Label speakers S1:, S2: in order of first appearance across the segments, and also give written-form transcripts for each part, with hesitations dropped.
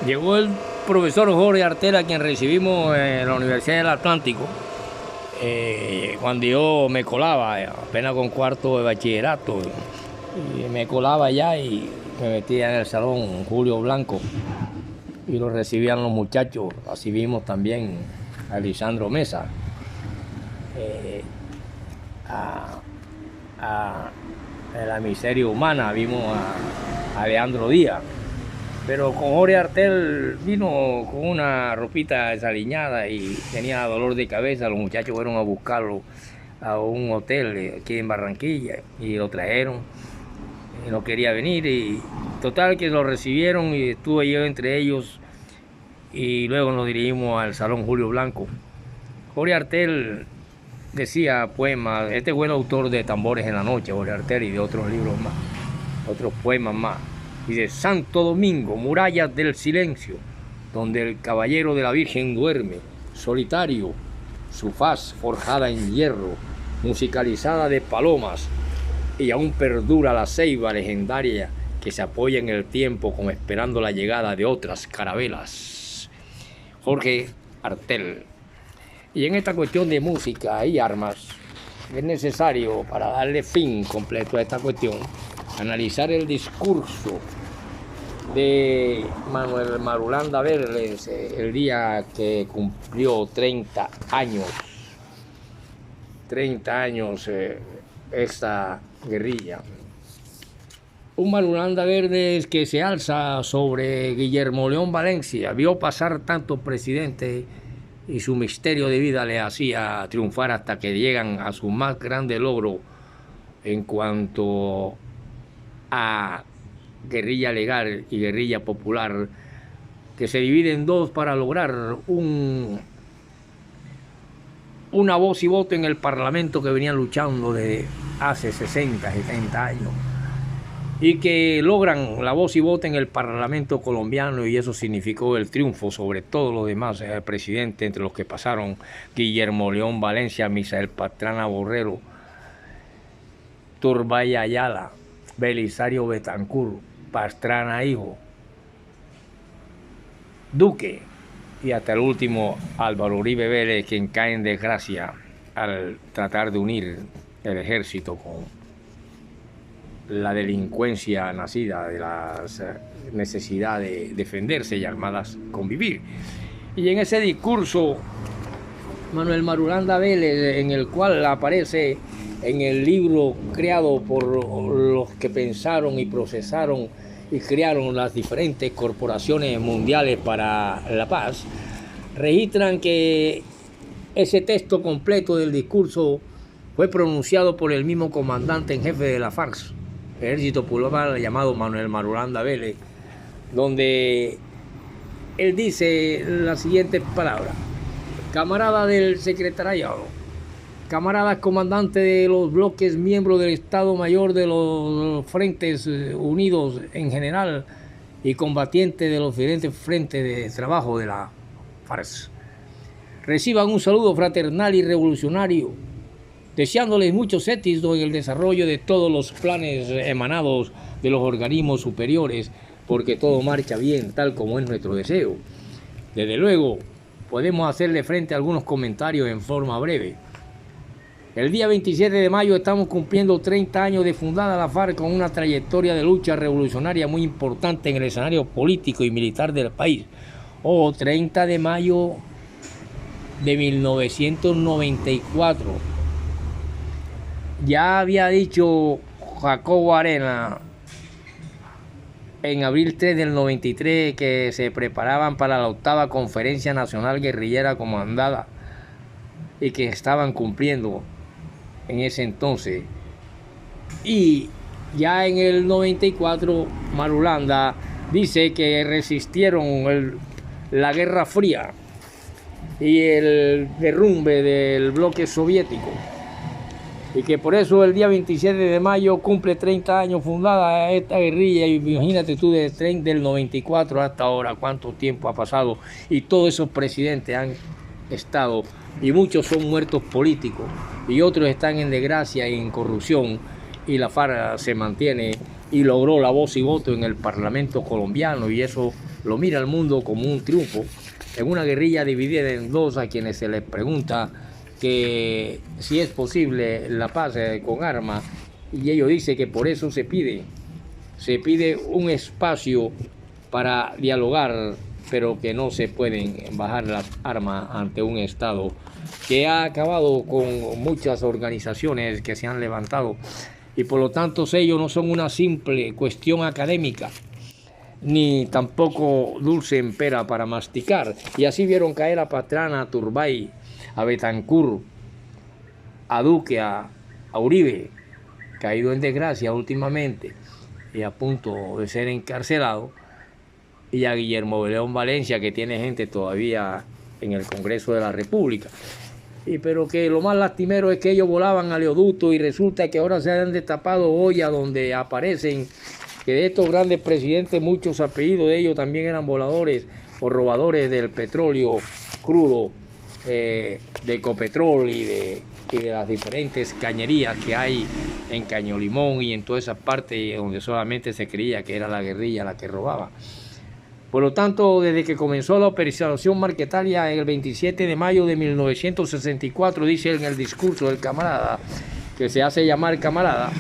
S1: Llegó el profesor Jorge Artel, a quien recibimos en la Universidad del Atlántico, cuando yo me colaba, apenas con cuarto de bachillerato, y me colaba allá y me metía en el salón Julio Blanco y lo recibían los muchachos. Así vimos también a Lisandro Mesa, a la miseria humana, vimos a Leandro Díaz. Pero con Jorge Artel vino con una ropita desaliñada y tenía dolor de cabeza. Los muchachos fueron a buscarlo a un hotel aquí en Barranquilla y lo trajeron. Y no quería venir y total que lo recibieron y estuve yo entre ellos y luego nos dirigimos al Salón Julio Blanco. Jorge Artel decía poemas, este es buen autor de Tambores en la Noche, Jorge Artel, y de otros libros más, otros poemas más. Dice: Santo Domingo, murallas del silencio, donde el caballero de la Virgen duerme, solitario, su faz forjada en hierro, musicalizada de palomas, y aún perdura la ceiba legendaria que se apoya en el tiempo como esperando la llegada de otras carabelas. Jorge Artel. Y en esta cuestión de música y armas, es necesario, para darle fin completo a esta cuestión, analizar el discurso de Manuel Marulanda Vélez el día que cumplió 30 años esta guerrilla. Un Marulanda Vélez que se alza sobre Guillermo León Valencia, vio pasar tantos presidentes y su misterio de vida le hacía triunfar hasta que llegan a su más grande logro en cuanto a guerrilla legal y guerrilla popular, que se divide en dos para lograr una voz y voto en el Parlamento que venían luchando desde hace 60, 70 años, y que logran la voz y voto en el Parlamento colombiano, y eso significó el triunfo sobre todos los demás presidentes, entre los que pasaron Guillermo León Valencia, Misael Pastrana Borrero, Turbay Ayala, Belisario Betancur, Pastrana hijo, Duque y hasta el último Álvaro Uribe Vélez, quien cae en desgracia al tratar de unir el ejército con la delincuencia nacida de la necesidad de defenderse y armadas convivir. Y en ese discurso, Manuel Marulanda Vélez, en el cual aparece en el libro creado por los que pensaron y procesaron y crearon las diferentes corporaciones mundiales para la paz, registran que ese texto completo del discurso fue pronunciado por el mismo comandante en jefe de la FARC, Ejército Popular, llamado Manuel Marulanda Vélez, donde él dice las siguientes palabras: camarada del secretariado, camaradas comandantes de los bloques, miembros del Estado Mayor de los Frentes Unidos en general y combatientes de los diferentes frentes de trabajo de la FARC, reciban un saludo fraternal y revolucionario, deseándoles muchos éxitos en el desarrollo de todos los planes emanados de los organismos superiores, porque todo marcha bien, tal como es nuestro deseo. Desde luego, podemos hacerle frente a algunos comentarios en forma breve. El día 27 de mayo estamos cumpliendo 30 años de fundada la FARC, con una trayectoria de lucha revolucionaria muy importante en el escenario político y militar del país. 30 de mayo de 1994. Ya había dicho Jacobo Arena en abril 3 del 93 que se preparaban para la 8ª Conferencia Nacional Guerrillera Comandada y que estaban cumpliendo en ese entonces. Y ya en el 94 Marulanda dice que resistieron la Guerra Fría y el derrumbe del bloque soviético, y que por eso el día 27 de mayo cumple 30 años fundada esta guerrilla. Y imagínate tú, del 94 hasta ahora, cuánto tiempo ha pasado, y todos esos presidentes han estado, y muchos son muertos políticos, y otros están en desgracia y en corrupción, y la FARC se mantiene y logró la voz y voto en el Parlamento colombiano, y eso lo mira el mundo como un triunfo, en una guerrilla dividida en dos a quienes se les pregunta que si es posible la paz con armas, y ellos dicen que por eso se pide un espacio para dialogar, pero que no se pueden bajar las armas ante un Estado que ha acabado con muchas organizaciones que se han levantado, y por lo tanto ellos no son una simple cuestión académica, ni tampoco dulce en pera para masticar. Y así vieron caer a Pastrana, a Turbay, a Betancur, a Duque, a Uribe, caído en desgracia últimamente y a punto de ser encarcelado, y a Guillermo León Valencia, que tiene gente todavía en el Congreso de la República. Pero que lo más lastimero es que ellos volaban a oleoducto, y resulta que ahora se han destapado ollas donde aparecen que de estos grandes presidentes muchos apellidos de ellos también eran voladores o robadores del petróleo crudo, de Ecopetrol y de las diferentes cañerías que hay en Cañolimón y en todas esas partes donde solamente se creía que era la guerrilla la que robaba. Por lo tanto, desde que comenzó la operación Marquetalia en el 27 de mayo de 1964, dice en el discurso del camarada, que se hace llamar camarada,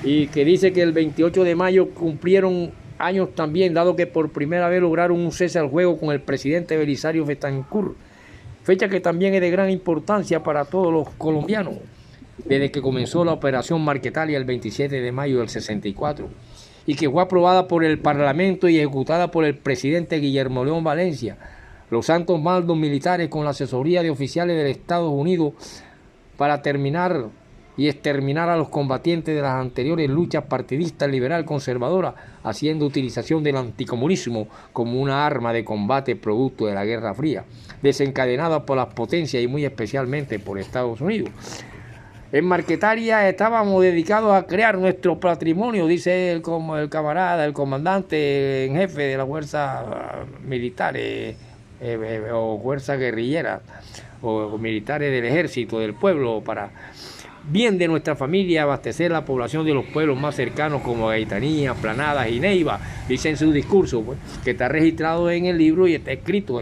S1: y que dice que el 28 de mayo cumplieron años también, dado que por primera vez lograron un cese al fuego con el presidente Belisario Betancur, fecha que también es de gran importancia para todos los colombianos, desde que comenzó la operación Marquetalia el 27 de mayo del 64, y que fue aprobada por el Parlamento y ejecutada por el presidente Guillermo León Valencia, los altos mandos militares con la asesoría de oficiales de Estados Unidos, para terminar y exterminar a los combatientes de las anteriores luchas partidistas liberal conservadora, haciendo utilización del anticomunismo como una arma de combate producto de la Guerra Fría, desencadenada por las potencias y muy especialmente por Estados Unidos. En Marquetalia estábamos dedicados a crear nuestro patrimonio, dice el camarada, el comandante en jefe de la fuerza militares o fuerza guerrillera o militares del ejército del pueblo, para bien de nuestra familia, abastecer la población de los pueblos más cercanos como Gaitanía, Planadas y Neiva, dice en su discurso, pues, que está registrado en el libro y está escrito.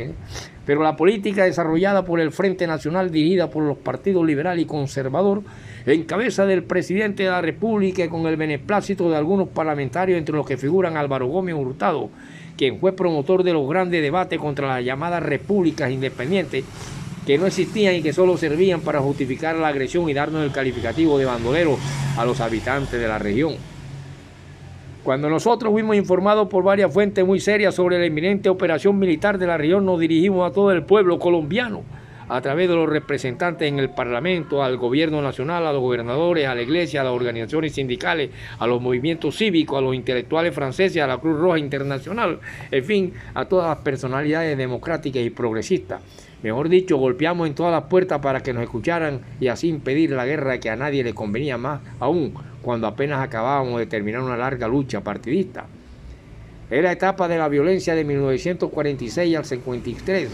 S1: Pero la política desarrollada por el Frente Nacional, dirigida por los partidos liberal y conservador, en cabeza del presidente de la República y con el beneplácito de algunos parlamentarios, entre los que figuran Álvaro Gómez Hurtado, quien fue promotor de los grandes debates contra las llamadas repúblicas independientes, que no existían y que solo servían para justificar la agresión y darnos el calificativo de bandoleros a los habitantes de la región. Cuando nosotros fuimos informados por varias fuentes muy serias sobre la inminente operación militar de la región, nos dirigimos a todo el pueblo colombiano, a través de los representantes en el Parlamento, al gobierno nacional, a los gobernadores, a la iglesia, a las organizaciones sindicales, a los movimientos cívicos, a los intelectuales franceses, a la Cruz Roja Internacional, en fin, a todas las personalidades democráticas y progresistas. Mejor dicho, golpeamos en todas las puertas para que nos escucharan y así impedir la guerra que a nadie le convenía, más aún cuando apenas acabábamos de terminar una larga lucha partidista. Es la etapa de la violencia de 1946 al 53,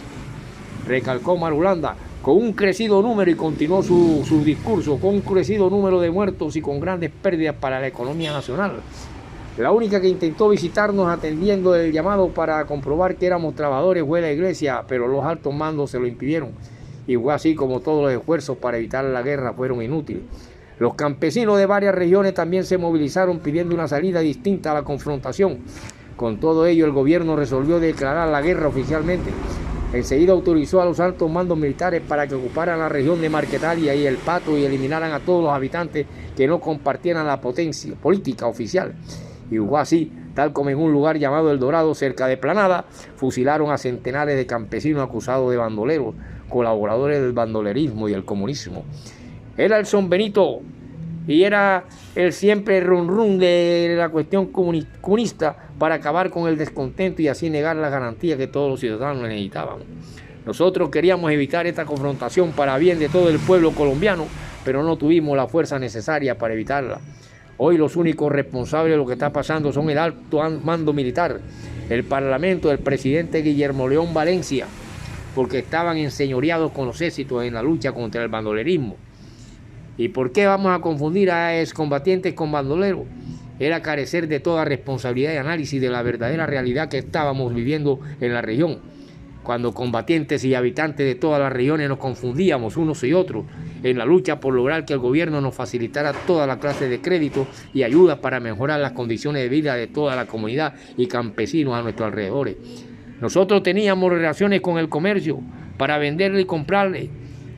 S1: recalcó Marulanda, con un crecido número, y continuó su discurso, con un crecido número de muertos y con grandes pérdidas para la economía nacional. La única que intentó visitarnos atendiendo el llamado para comprobar que éramos trabajadores fue la iglesia, pero los altos mandos se lo impidieron, y fue así como todos los esfuerzos para evitar la guerra fueron inútiles. Los campesinos de varias regiones también se movilizaron pidiendo una salida distinta a la confrontación. Con todo ello, el gobierno resolvió declarar la guerra oficialmente. Enseguida autorizó a los altos mandos militares para que ocuparan la región de Marquetalia y El Pato y eliminaran a todos los habitantes que no compartieran la potencia política oficial. Y fue así, tal como en un lugar llamado El Dorado, cerca de Planada, fusilaron a centenares de campesinos acusados de bandoleros, colaboradores del bandolerismo y el comunismo. Era el Son Benito y era el siempre run run de la cuestión comunista para acabar con el descontento y así negar la garantía que todos los ciudadanos necesitaban. Nosotros queríamos evitar esta confrontación para bien de todo el pueblo colombiano, pero no tuvimos la fuerza necesaria para evitarla. Hoy los únicos responsables de lo que está pasando son el alto mando militar, el Parlamento, el presidente Guillermo León Valencia, porque estaban enseñoreados con los éxitos en la lucha contra el bandolerismo. ¿Y por qué vamos a confundir a excombatientes con bandoleros? era carecer de toda responsabilidad y análisis de la verdadera realidad que estábamos viviendo en la región, cuando combatientes y habitantes de todas las regiones nos confundíamos unos y otros en la lucha por lograr que el gobierno nos facilitara toda la clase de créditos y ayudas para mejorar las condiciones de vida de toda la comunidad y campesinos a nuestros alrededores. Nosotros teníamos relaciones con el comercio para venderle y comprarle.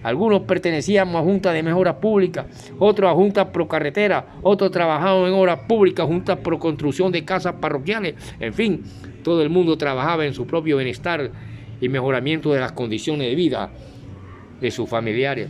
S1: Algunos pertenecíamos a juntas de mejoras públicas, otros a juntas pro carretera, otros trabajaban en obras públicas, juntas pro construcción de casas parroquiales. En fin, todo el mundo trabajaba en su propio bienestar y mejoramiento de las condiciones de vida de sus familiares.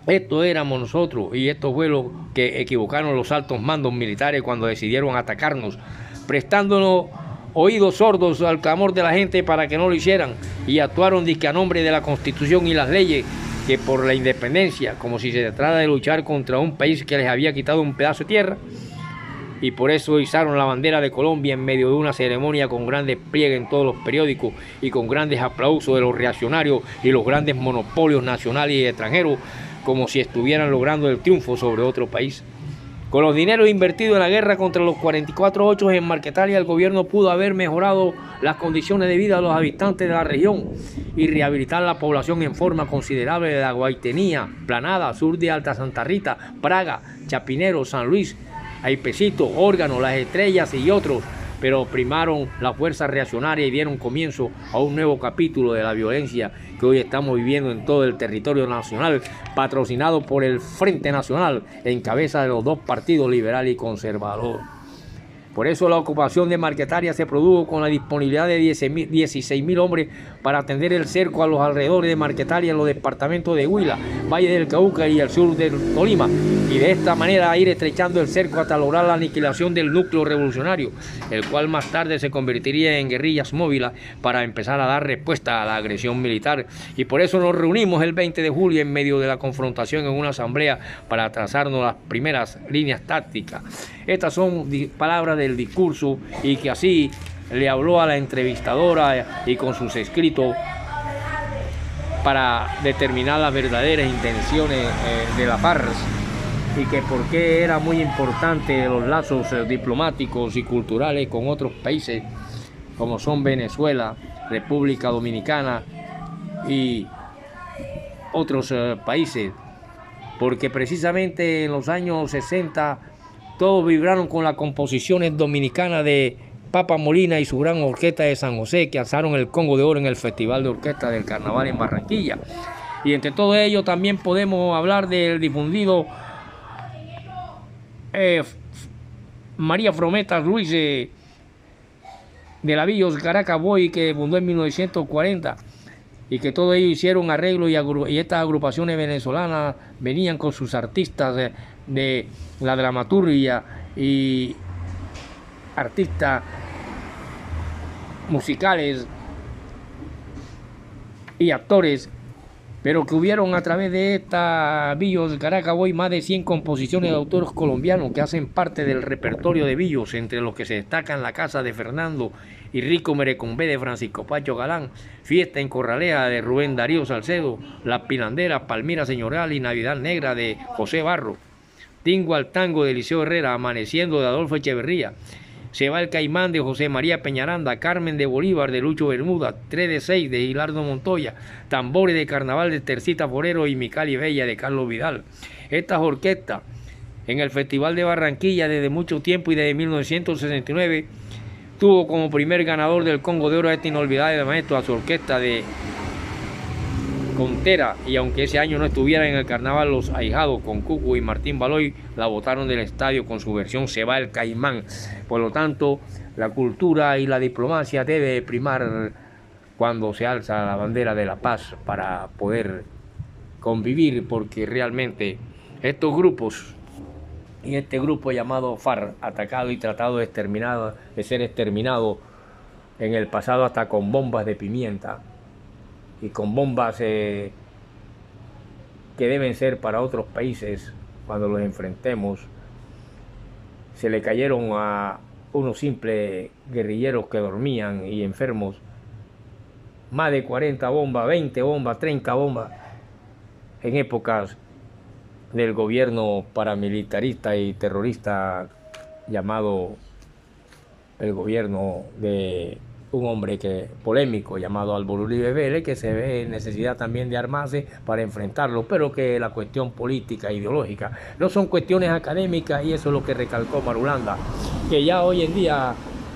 S1: Esto éramos nosotros, y esto fue lo que equivocaron los altos mandos militares cuando decidieron atacarnos, prestándonos oídos sordos al clamor de la gente para que no lo hicieran, y actuaron a nombre de la Constitución y las leyes, que por la independencia, como si se tratara de luchar contra un país que les había quitado un pedazo de tierra, y por eso izaron la bandera de Colombia en medio de una ceremonia con grandes pliegues en todos los periódicos y con grandes aplausos de los reaccionarios y los grandes monopolios nacionales y extranjeros, como si estuvieran logrando el triunfo sobre otro país. Con los dineros invertidos en la guerra contra los 44-8 en Marquetalia, el gobierno pudo haber mejorado las condiciones de vida de los habitantes de la región y rehabilitar la población en forma considerable de la Guaitenía, Planada, sur de Alta Santa Rita, Praga, Chapinero, San Luis, Aipecito, Órgano, Las Estrellas y otros, pero primaron la fuerza reaccionaria y dieron comienzo a un nuevo capítulo de la violencia que hoy estamos viviendo en todo el territorio nacional, patrocinado por el Frente Nacional, en cabeza de los dos partidos liberal y conservador. Por eso la ocupación de Marquetalia se produjo con la disponibilidad de 16.000 hombres para atender el cerco a los alrededores de Marquetalia en los departamentos de Huila, Valle del Cauca y el sur del Tolima, y de esta manera ir estrechando el cerco hasta lograr la aniquilación del núcleo revolucionario, el cual más tarde se convertiría en guerrillas móviles para empezar a dar respuesta a la agresión militar. Y por eso nos reunimos el 20 de julio en medio de la confrontación en una asamblea para trazarnos las primeras líneas tácticas. Estas son palabras del discurso y que así le habló a la entrevistadora y con sus escritos para determinar las verdaderas intenciones de la FARC, y que por qué era muy importante los lazos diplomáticos y culturales con otros países como son Venezuela, República Dominicana y otros países, porque precisamente en los años 60 todos vibraron con las composiciones dominicanas de Papa Molina y su gran orquesta de San José, que alzaron el Congo de Oro en el Festival de Orquesta del Carnaval en Barranquilla. Y entre todo ello también podemos hablar del difundido María Frometa Ruiz de la Villos Caracas Boy, que fundó en 1940, y que todo ello hicieron arreglos, y estas agrupaciones venezolanas venían con sus artistas de la dramaturgia y artistas musicales y actores, pero que hubieron a través de esta Villos Caracas Boy más de 100 composiciones de autores colombianos que hacen parte del repertorio de Villos, entre los que se destacan La Casa de Fernando y Rico Merecumbé de Francisco Pacho Galán, Fiesta en Corralea de Rubén Darío Salcedo, La Pilandera, Palmira Señorial y Navidad Negra de José Barro, Tingo al Tango de Eliseo Herrera, Amaneciendo de Adolfo Echeverría, Se va el Caimán de José María Peñaranda, Carmen de Bolívar de Lucho Bermuda, 3 de 6 de Gilardo Montoya, Tambores de Carnaval de Tercita Forero y Micali Bella de Carlos Vidal. Estas orquestas en el Festival de Barranquilla desde mucho tiempo, y desde 1969 tuvo como primer ganador del Congo de Oro a este inolvidable maestro, a su orquesta de Contera, y aunque ese año no estuviera en el carnaval, los ahijados con Cuco y Martín Baloy la botaron del estadio con su versión Se va el Caimán. Por lo tanto, la cultura y la diplomacia debe primar cuando se alza la bandera de la paz para poder convivir, porque realmente estos grupos, y este grupo llamado FARC, atacado y tratado de ser exterminado en el pasado hasta con bombas de pimienta, y con bombas que deben ser para otros países cuando los enfrentemos, se le cayeron a unos simples guerrilleros que dormían y enfermos más de 40 bombas, 20 bombas, 30 bombas en épocas del gobierno paramilitarista y terrorista llamado el gobierno de un hombre polémico llamado Álvaro Uribe Vélez, que se ve necesidad también de armarse para enfrentarlo, pero que la cuestión política e ideológica no son cuestiones académicas, y eso es lo que recalcó Marulanda, que ya hoy en día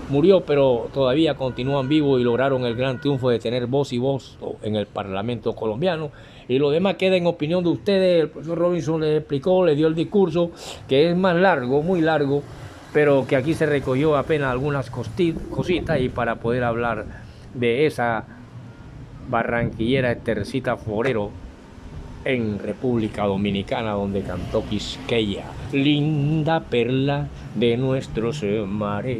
S1: murió, pero todavía continúan vivos y lograron el gran triunfo de tener voz y voto en el Parlamento colombiano. Y lo demás queda en opinión de ustedes. El profesor Robinson les explicó, le dio el discurso, que es más largo, muy largo, pero que aquí se recogió apenas algunas cositas, y para poder hablar de esa barranquillera Teresita Forero en República Dominicana, donde cantó Quisqueya, linda perla de nuestros mares.